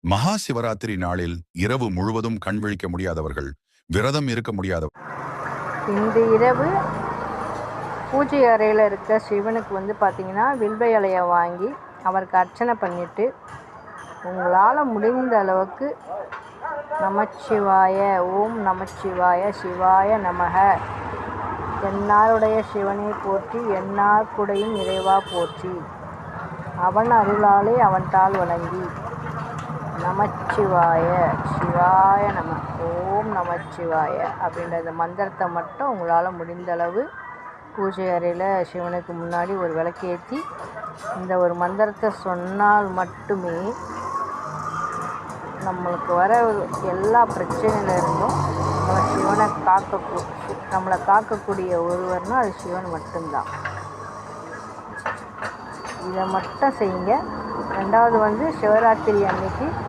மகா சிவராத்திரி நாளில் இரவு முழுவதும் கண் விழிக்க முடியாதவர்கள், விரதம் இருக்க முடியாதவர்கள், இந்த இரவு பூஜை அறையில் இருக்க சிவனுக்கு பார்த்தீங்கன்னா வில்வ இலையை வாங்கி அவருக்கு அர்ச்சனை பண்ணிவிட்டு உங்களால் முடிந்த அளவுக்கு நமச்சிவாய, ஓம் நமச்சிவாய, சிவாய நமக, என்னாருடைய சிவனை போற்றி, என்னார் குடையும் இறைவா போற்றி, அவன் அருளாலே அவன் தாள் வணங்கி, நமச்சிவாய, சிவாய நம, ஓம் நமச்சிவாய அப்படின்ற மந்திரத்தை மட்டும் உங்களால் முடிந்தளவு பூஜை அறையில் சிவனுக்கு முன்னாடி ஒரு விளக்கேற்றி இந்த ஒரு மந்திரத்தை சொன்னால் மட்டுமே நம்மளுக்கு வர எல்லா பிரச்சனையிலிருந்தும் நம்மளை காக்கக்கூடிய ஒருவர்னால் அது சிவன் மட்டும்தான். இதை மட்டும் செய்யுங்க. ரெண்டாவது சிவராத்திரி அன்னைக்கு